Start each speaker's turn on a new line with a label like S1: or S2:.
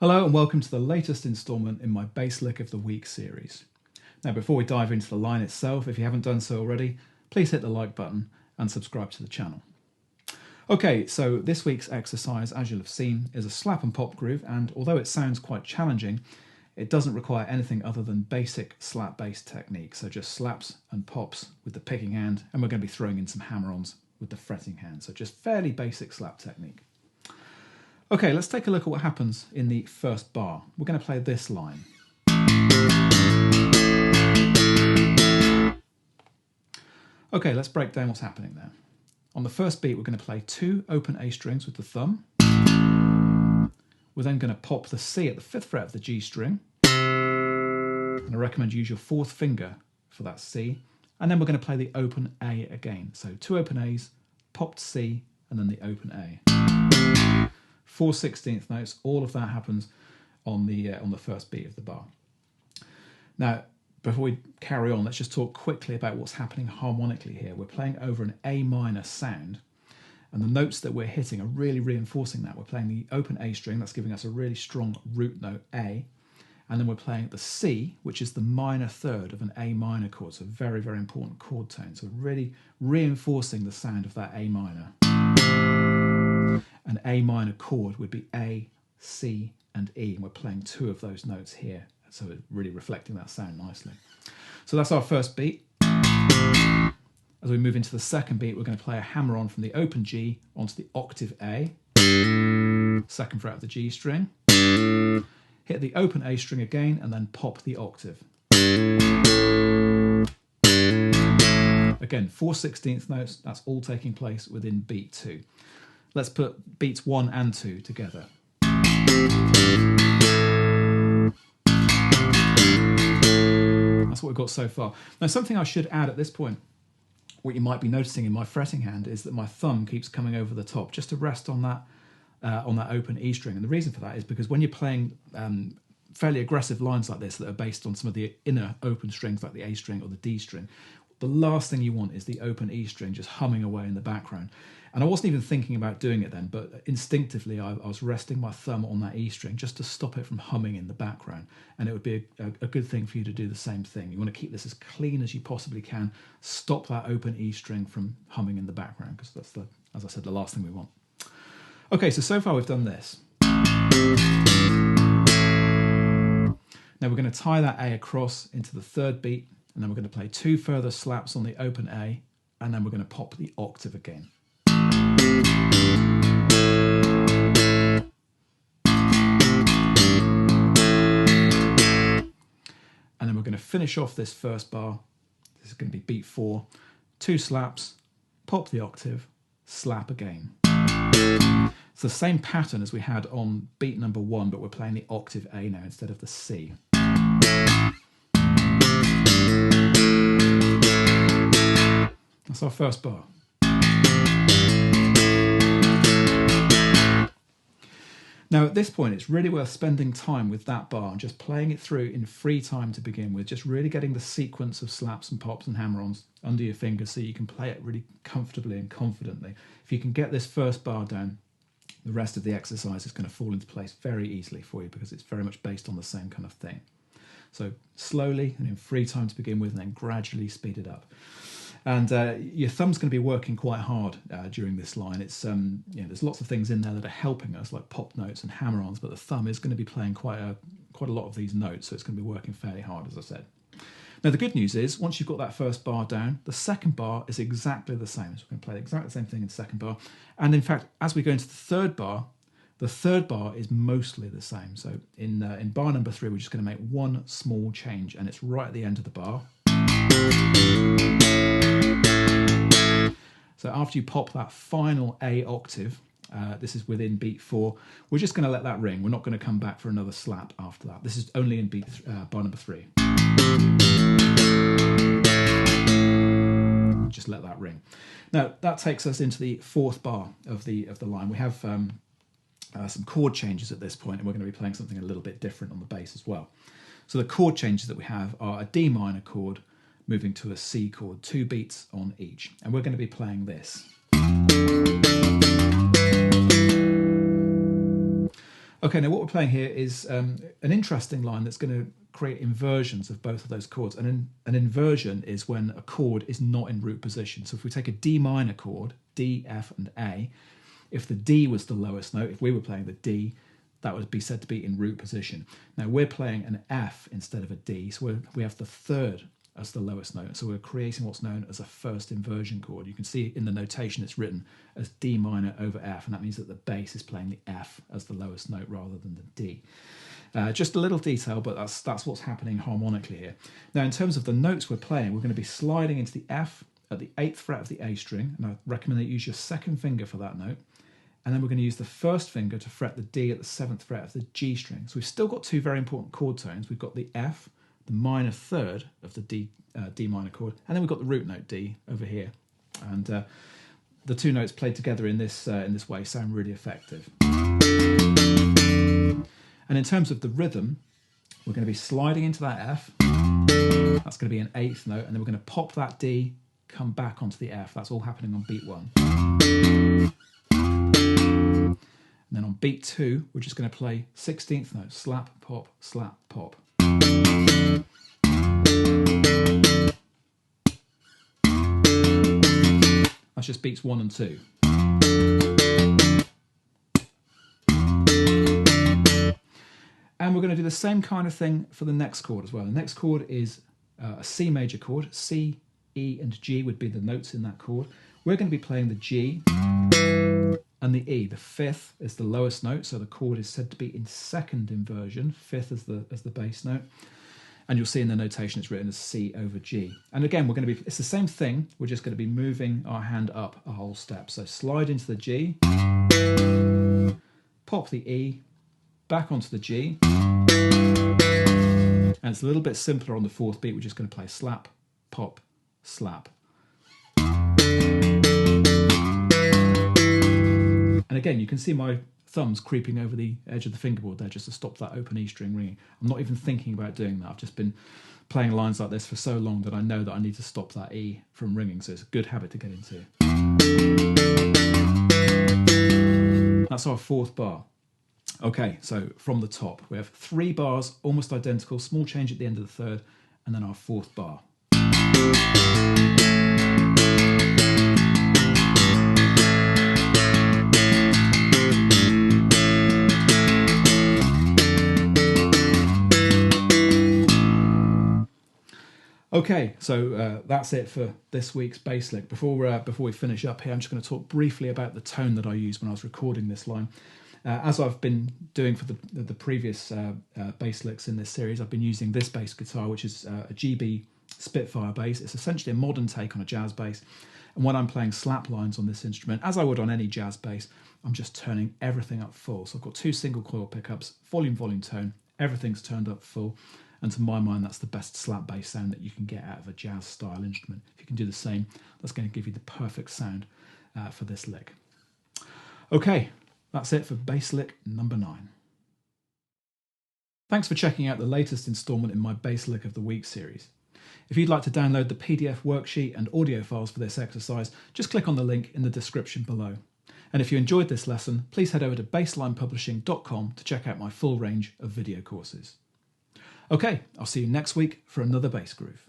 S1: Hello and welcome to the latest instalment in my Bass Lick of the Week series. Now before we dive into the line itself, if you haven't done so already, please hit the like button and subscribe to the channel. Okay, so this week's exercise, as you'll have seen, is a slap and pop groove, and although it sounds quite challenging, it doesn't require anything other than basic slap bass technique, so just slaps and pops with the picking hand, and we're going to be throwing in some hammer-ons with the fretting hand, so just fairly basic slap technique. Okay, let's take a look at what happens in the first bar. We're going to play this line. Okay, let's break down what's happening there. On the first beat, we're going to play 2 open A strings with the thumb. We're then going to pop the C at the 5th fret of the G string. And I recommend you use your 4th finger for that C. And then we're going to play the open A again. So 2 open A's, popped C, and then the open A. 4 16th notes, all of that happens on the first beat of the bar. Now, before we carry on, let's just talk quickly about what's happening harmonically here. We're playing over an A minor sound, and the notes that we're hitting are really reinforcing that. We're playing the open A string, that's giving us a really strong root note, A, and then we're playing the C, which is the minor third of an A minor chord, so very, very important chord tone. So really reinforcing the sound of that A minor. An A minor chord would be A, C, and E, and we're playing 2 of those notes here, so it's really reflecting that sound nicely. So that's our first beat. As we move into the second beat, we're going to play a hammer-on from the open G onto the octave A, 2nd fret of the G string, hit the open A string again, and then pop the octave. Again, 4 16th notes, that's all taking place within beat 2. Let's put beats 1 and 2 together. That's what we've got so far. Now, something I should add at this point, what you might be noticing in my fretting hand is that my thumb keeps coming over the top just to rest on that open E string. And the reason for that is because when you're playing fairly aggressive lines like this that are based on some of the inner open strings like the A string or the D string, the last thing you want is the open E string just humming away in the background. And I wasn't even thinking about doing it then, but instinctively I was resting my thumb on that E string just to stop it from humming in the background. And it would be a good thing for you to do the same thing. You want to keep this as clean as you possibly can. Stop that open E string from humming in the background, because that's, as I said, the last thing we want. Okay, so far we've done this. Now we're going to tie that A across into the third beat, and then we're going to play 2 further slaps on the open A, and then we're going to pop the octave again. And then we're going to finish off this first bar. This is going to be beat 4, 2 slaps, pop the octave, slap again. It's the same pattern as we had on beat number 1, but we're playing the octave A now instead of the C. That's our first bar. Now at this point, it's really worth spending time with that bar and just playing it through in free time to begin with, just really getting the sequence of slaps and pops and hammer-ons under your fingers so you can play it really comfortably and confidently. If you can get this first bar down, the rest of the exercise is going to fall into place very easily for you because it's very much based on the same kind of thing. So slowly and in free time to begin with, and then gradually speed it up. And your thumb's going to be working quite hard during this line. It's there's lots of things in there that are helping us, like pop notes and hammer-ons, but the thumb is going to be playing quite a lot of these notes, so it's going to be working fairly hard, as I said. Now the good news is, once you've got that first bar down, the second bar is exactly the same. So we're going to play exactly the same thing in the second bar. And in fact, as we go into the third bar is mostly the same. So in bar number 3, we're just going to make one small change, and it's right at the end of the bar. So after you pop that final A octave, this is within beat 4, we're just going to let that ring. We're not going to come back for another slap after that. This is only in bar number 3. Just let that ring. Now that takes us into the 4th bar of the line. We have some chord changes at this point, and we're going to be playing something a little bit different on the bass as well. So the chord changes that we have are a D minor chord moving to a C chord, 2 beats on each. And we're going to be playing this. Okay, now what we're playing here is an interesting line that's going to create inversions of both of those chords. And an inversion is when a chord is not in root position. So if we take a D minor chord, D, F, and A, if the D was the lowest note, if we were playing the D, that would be said to be in root position. Now we're playing an F instead of a D, so we have the third as the lowest note. So we're creating what's known as a first inversion chord. You can see in the notation it's written as D minor over F, and that means that the bass is playing the F as the lowest note rather than the D. Just a little detail, but that's what's happening harmonically here. Now in terms of the notes we're playing, we're going to be sliding into the F at the 8th fret of the A string, and I recommend that you use your second finger for that note. And then we're going to use the first finger to fret the D at the 7th fret of the G string. So we've still got two very important chord tones. We've got the F, the minor third of the D minor chord, and then we've got the root note D over here. And the two notes played together in this way sound really effective. And in terms of the rhythm, we're going to be sliding into that F. That's going to be an 8th note, and then we're going to pop that D, come back onto the F. That's all happening on beat 1. And then on beat 2, we're just going to play 16th note, slap, pop, slap, pop. That's just beats 1 and 2. And we're going to do the same kind of thing for the next chord as well. The next chord is a C major chord. C, E, and G would be the notes in that chord. We're going to be playing the G and the E. The 5th is the lowest note, so the chord is said to be in second inversion. 5th as the bass note. And you'll see in the notation it's written as C over G. And again, it's the same thing. We're just going to be moving our hand up a whole step. So slide into the G, pop the E, back onto the G. And it's a little bit simpler on the 4th beat. We're just going to play slap, pop, slap. And again, you can see my thumbs creeping over the edge of the fingerboard there just to stop that open E string ringing. I'm not even thinking about doing that. I've just been playing lines like this for so long that I know that I need to stop that E from ringing, so it's a good habit to get into. That's our 4th bar. Okay, so from the top, we have 3 bars, almost identical, small change at the end of the 3rd, and then our 4th bar. Okay, so that's it for this week's bass lick. Before we finish up here, I'm just going to talk briefly about the tone that I used when I was recording this line. As I've been doing for the previous bass licks in this series, I've been using this bass guitar, which is a GB Spitfire bass. It's essentially a modern take on a jazz bass. And when I'm playing slap lines on this instrument, as I would on any jazz bass, I'm just turning everything up full. So I've got 2 single coil pickups, volume, tone, everything's turned up full. And to my mind, that's the best slap bass sound that you can get out of a jazz style instrument. If you can do the same, that's going to give you the perfect sound for this lick. Okay, that's it for bass lick number 9. Thanks for checking out the latest instalment in my Bass Lick of the Week series. If you'd like to download the PDF worksheet and audio files for this exercise, just click on the link in the description below. And if you enjoyed this lesson, please head over to basslinepublishing.com to check out my full range of video courses. Okay, I'll see you next week for another bass groove.